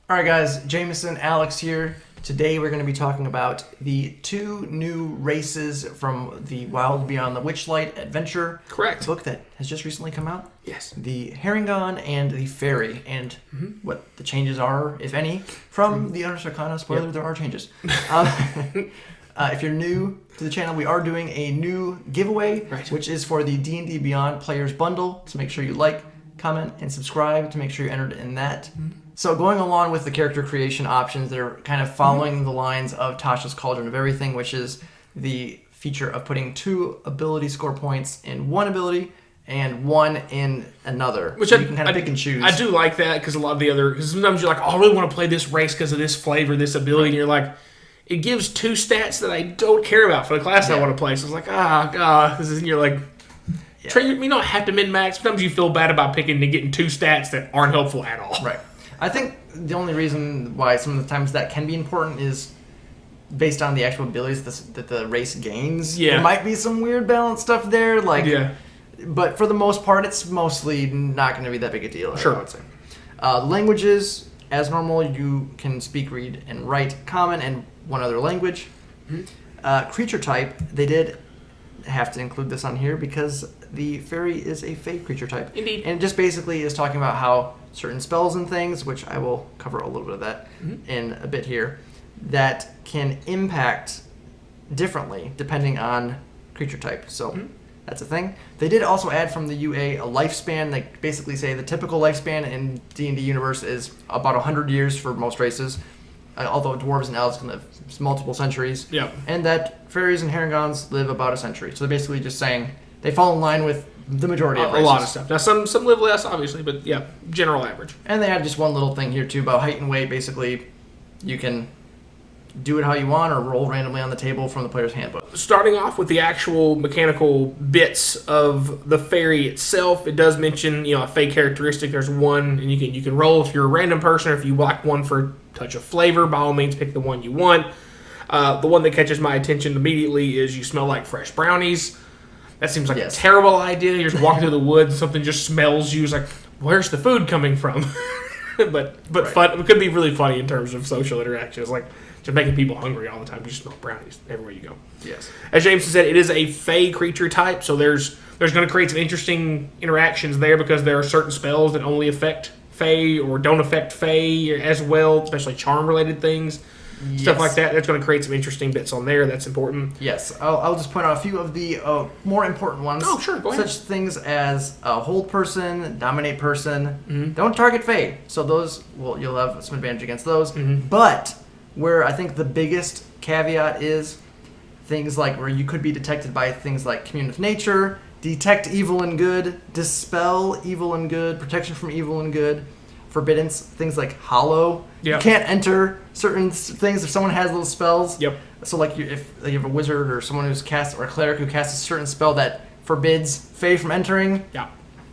All right, guys, Jameson, Alex here. Today we're going to be talking about the two new races from the Wild Beyond the Witchlight adventure. Correct. Book that has just recently come out. Yes. The Harengon and the Fairy, and what the changes are, if any, from the Unearthed arcana. Spoiler, there are changes. If you're new to the channel, we are doing a new giveaway, which is for the D&D Beyond Players Bundle. So make sure you like, comment, and subscribe to make sure you're entered in that. So going along with the character creation options, they're kind of following the lines of Tasha's Cauldron of Everything, which is the feature of putting 2 ability score points in one ability and 1 in another. Which so you can kind of pick and choose. I do like that because a lot of the other... Because sometimes you're like, oh, I really want to play this race because of this flavor, this ability. And you're like, it gives 2 stats that I don't care about for the class I want to play. So it's like, this is... And you're like... Yeah. You don't have to min-max. Sometimes you feel bad about picking and getting 2 stats that aren't helpful at all. Right. I think the only reason why some of the times that can be important is based on the actual abilities that the race gains. Yeah. There might be some weird balance stuff there. But for the most part, it's mostly not going to be that big a deal. Sure. I would say. Languages, as normal, you can speak, read, and write Common and 1 other language. Creature type, they did have to include this on here because the fairy is a fey creature type. Indeed. And it just basically is talking about how certain spells and things, which I will cover a little bit of that in a bit here, that can impact differently depending on creature type. So that's a thing. They did also add from the UA a lifespan. They basically say the typical lifespan in D&D universe is about 100 years for most races, although dwarves and elves can live multiple centuries. Yeah. And that fairies and herringons live about a century. So they're basically just saying they fall in line with the majority of races. A lot of stuff. Now, some live less, obviously, but yeah, general average. And they had just one little thing here, too, about height and weight. Basically, you can do it how you want or roll randomly on the table from the player's handbook. Starting off with the actual mechanical bits of the fairy itself, it does mention, a fey characteristic. There's one, and you can roll if you're a random person, or if you like one for a touch of flavor, by all means, pick the one you want. The one that catches my attention immediately is you smell like fresh brownies. That seems like a terrible idea. You're just walking through the woods, something just smells you. It's like, where's the food coming from? but fun. It could be really funny in terms of social interactions, like just making people hungry all the time. You just smell brownies everywhere you go. Yes. As Jameson said, it is a fey creature type, so there's going to create some interesting interactions there because there are certain spells that only affect fey or don't affect fey as well, especially charm-related things. Stuff like that. That's going to create some interesting bits on there. That's important. Yes. I'll just point out a few of the more important ones. Oh, sure. Go ahead. Such things as hold person, dominate person. Don't target fey. So those, you'll have some advantage against those. But where I think the biggest caveat is things like where you could be detected by things like commune with nature, detect evil and good, dispel evil and good, protection from evil and good, forbiddance, things like hollow. You can't enter certain things if someone has those spells. So like if you have a wizard or someone who's or a cleric who casts a certain spell that forbids fey from entering,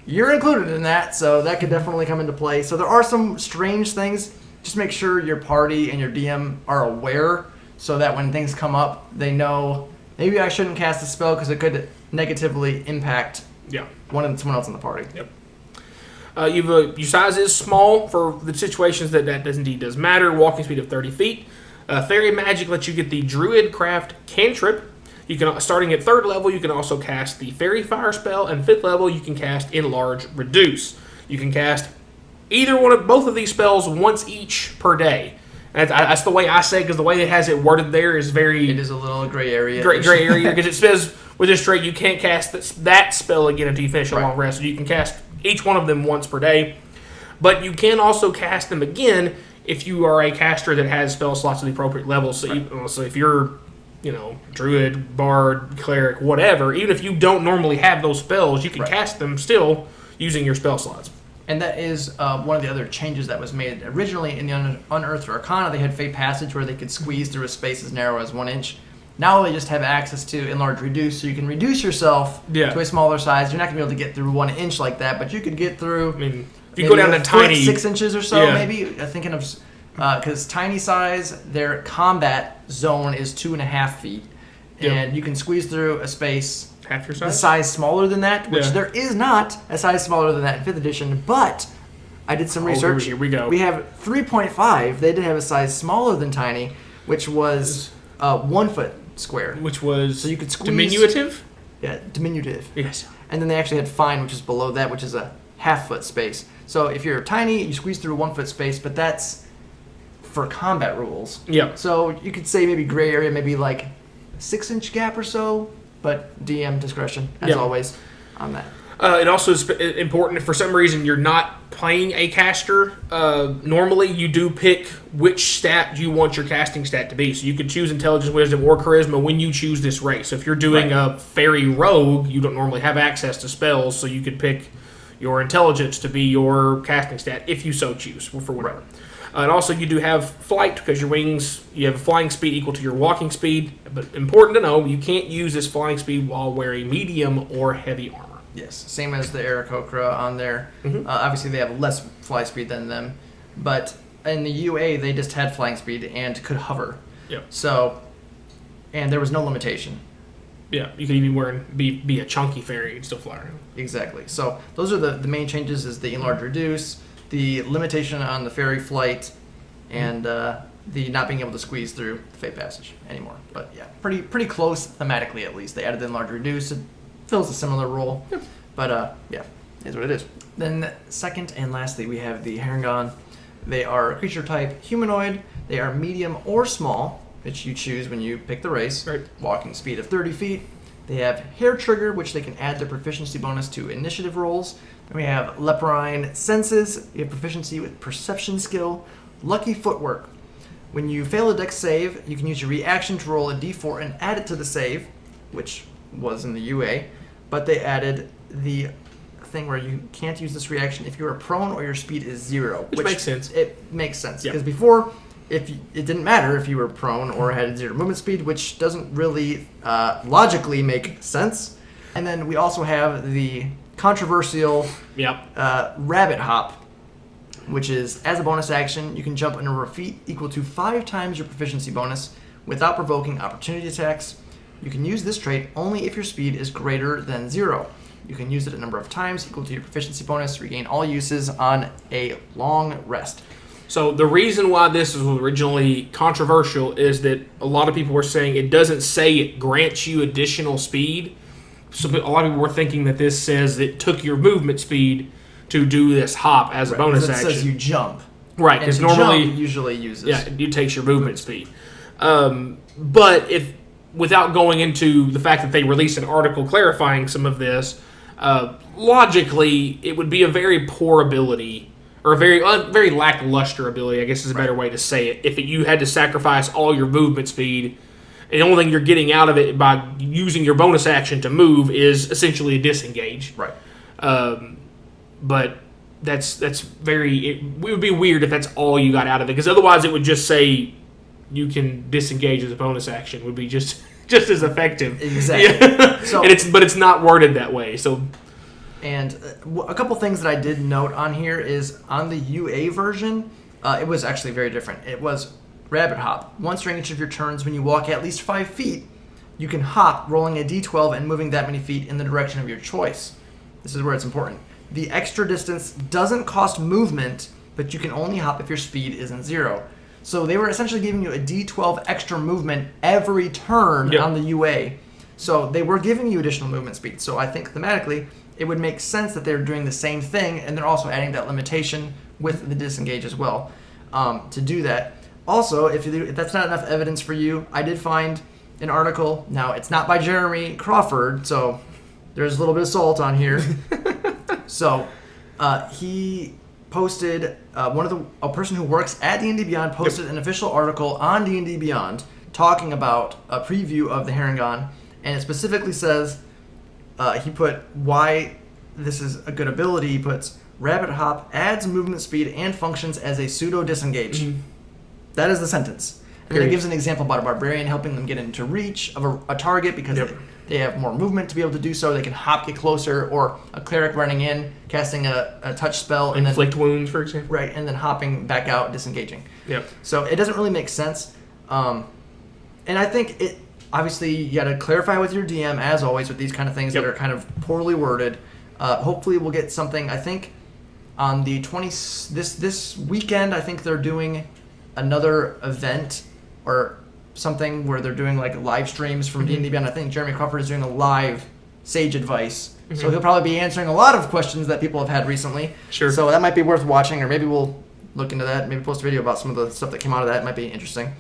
you're included in that, so that could definitely come into play. So there are some strange things. Just make sure your party and your DM are aware so that when things come up, they know maybe I shouldn't cast a spell because it could negatively impact someone else in the party. Your size is small for the situations that does matter. Walking speed of 30 feet. Fairy magic lets you get the Druid Craft cantrip. You can, starting at 3rd level, you can also cast the Fairy Fire spell, and 5th level you can cast Enlarge Reduce. You can cast both of these spells once each per day. That's the way I say it, because the way it has it worded there is very... It is a little gray area. Gray area, because it says with this trait you can't cast that spell again until you finish a long rest. So you can cast each one of them once per day. But you can also cast them again if you are a caster that has spell slots at the appropriate level. So, so if you're, druid, bard, cleric, whatever, even if you don't normally have those spells, you can cast them still using your spell slots. And that is one of the other changes that was made. Originally in the Unearthed Arcana, they had Fey Passage where they could squeeze through a space as narrow as 1 inch. Now they just have access to Enlarge Reduce, so you can reduce yourself to a smaller size. You're not going to be able to get through 1 inch like that, but you could get through... if you go down to tiny... 6 inches or so, maybe. I'm thinking of... Because tiny size, their combat zone is 2.5 feet. And you can squeeze through a space... Half your size? The size smaller than that, which there is not a size smaller than that in 5th edition, but I did some research. Here we go. We have 3.5. They did have a size smaller than tiny, which was 1 foot square. Which was so you could squeeze, diminutive? Yeah, diminutive. Yes. And then they actually had fine, which is below that, which is a half-foot space. So if you're tiny, you squeeze through a 1 foot space, but that's for combat rules. Yeah. So you could say maybe gray area, maybe like 6-inch gap or so, but DM discretion, as always, on that. It also is important if for some reason you're not playing a caster. Normally, you do pick which stat you want your casting stat to be. So you could choose Intelligence, Wisdom, or Charisma when you choose this race. So if you're doing a Fairy Rogue, you don't normally have access to spells, so you could pick your Intelligence to be your casting stat if you so choose, for whatever. And also, you do have flight because your wings, you have a flying speed equal to your walking speed. But important to know, you can't use this flying speed while wearing medium or heavy armor. Yes, same as the Aarakocra on there. Obviously, they have less fly speed than them, but in the UA, they just had flying speed and could hover. Yep. So, and there was no limitation. Yeah, you could even be a chunky fairy and still fly around. Exactly. So those are the main changes: is the enlarge reduce, the limitation on the fairy flight, and the not being able to squeeze through the Fey Passage anymore. But yeah, pretty close thematically at least. They added the enlarge reduce. It fills a similar role. Yep. But yeah, is what it is. Then second and lastly, we have the Harengon. They are a creature type humanoid. They are medium or small, which you choose when you pick the race. Right. Walking speed of 30 feet. They have hair trigger, which they can add their proficiency bonus to initiative rolls. Then we have leporine senses. You have proficiency with perception skill. Lucky footwork. When you fail a dex save, you can use your reaction to roll a d4 and add it to the save, which was in the UA, but they added the thing where you can't use this reaction if you are prone or your speed is 0. Which makes sense. It makes sense, because before, it didn't matter if you were prone or had 0 movement speed, which doesn't really logically make sense. And then we also have the controversial rabbit hop, which is, as a bonus action, you can jump a number of feet equal to 5 times your proficiency bonus without provoking opportunity attacks. You can use this trait only if your speed is greater than 0. You can use it a number of times equal to your proficiency bonus, regain all uses on a long rest. So the reason why this was originally controversial is that a lot of people were saying it doesn't say it grants you additional speed. So a lot of people were thinking that this says it took your movement speed to do this hop as a bonus action. It says you jump. Right, because normally jump usually uses. Yeah, it takes your movement speed. But if without going into the fact that they released an article clarifying some of this, logically it would be a very poor ability, or a very lackluster ability, I guess is a better way to say it, if you had to sacrifice all your movement speed, and the only thing you're getting out of it by using your bonus action to move is essentially a disengage. Right. But that's very... It would be weird if that's all you got out of it, because otherwise it would just say you can disengage as a bonus action. Would be just as effective. Exactly. Yeah. So, but it's not worded that way. So, and a couple things that I did note on here is on the UA version, it was actually very different. It was rabbit hop. Once during each of your turns, when you walk at least 5 feet, you can hop, rolling a d12 and moving that many feet in the direction of your choice. This is where it's important. The extra distance doesn't cost movement, but you can only hop if your speed isn't 0. So they were essentially giving you a d12 extra movement every turn on the UA. So they were giving you additional movement speed. So I think thematically, it would make sense that they're doing the same thing, and they're also adding that limitation with the disengage as well to do that. Also, if that's not enough evidence for you, I did find an article. Now, it's not by Jeremy Crawford, so there's a little bit of salt on here. So he posted a person who works at D&D Beyond posted an official article on D&D Beyond talking about a preview of the Harengon, and it specifically says he put why this is a good ability. He puts rabbit hop adds movement speed and functions as a pseudo disengage. Mm-hmm. That is the sentence. And then it gives an example about a barbarian helping them get into reach of a target because they have more movement to be able to do so. They can hop, get closer, or a cleric running in, casting a touch spell. And inflict wounds, for example. Right, and then hopping back out, disengaging. Yep. So it doesn't really make sense. And I think it, obviously, you got to clarify with your DM, as always, with these kind of things that are kind of poorly worded. Hopefully we'll get something, I think, On the this weekend, I think they're doing another event or something where they're doing like live streams from D&D Beyond. I think Jeremy Crawford is doing a live Sage Advice. So he'll probably be answering a lot of questions that people have had recently. Sure. So that might be worth watching, or maybe we'll look into that. Maybe post a video about some of the stuff that came out of that. It might be interesting.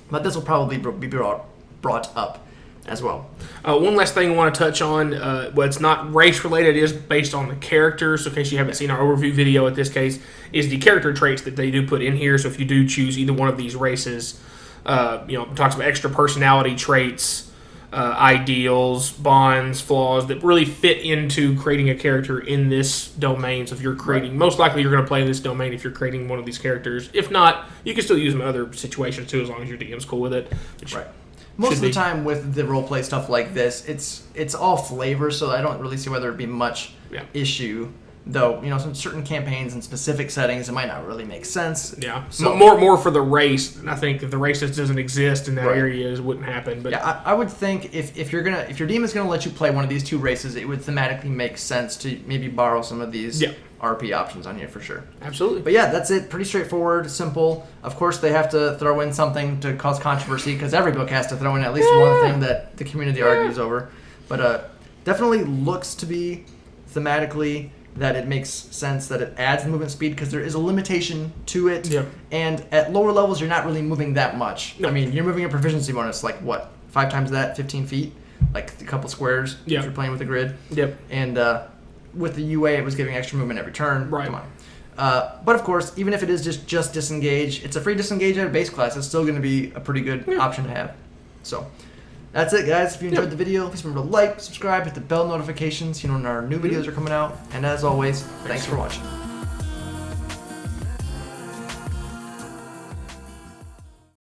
But this will probably be brought up as well. One last thing I want to touch on, it's not race related, it is based on the characters. So in case you haven't seen our overview video in this case, is the character traits that they do put in here. So if you do choose either one of these races, it talks about extra personality traits, ideals, bonds, flaws that really fit into creating a character in this domain. So if you're creating, most likely you're going to play in this domain if you're creating one of these characters. If not, you can still use them in other situations too, as long as your DM's cool with it. Right. Most of the time with the roleplay stuff like this, it's all flavor, so I don't really see whether it'd be much issue. Though, some certain campaigns and specific settings, it might not really make sense. Yeah. So more for the race. I think if the race just doesn't exist in that area, it wouldn't happen. But yeah, I would think if your DM is gonna let you play one of these two races, it would thematically make sense to maybe borrow some of these RP options on here for sure. Absolutely. But yeah, that's it. Pretty straightforward, simple. Of course, they have to throw in something to cause controversy because every book has to throw in at least one thing that the community argues over. But definitely looks to be thematically that it makes sense that it adds movement speed because there is a limitation to it. Yeah. And at lower levels, you're not really moving that much. No. I mean, you're moving a proficiency bonus like what? 5 times that, 15 feet? Like a couple squares if you're playing with a grid. Yep. And with the UA, it was giving extra movement every turn. Right. Come on. But of course, even if it is just disengage, it's a free disengage at a base class. It's still going to be a pretty good option to have. So that's it, guys. If you enjoyed the video, please remember to like, subscribe, hit the bell notifications, when our new videos are coming out. And as always, thanks for watching.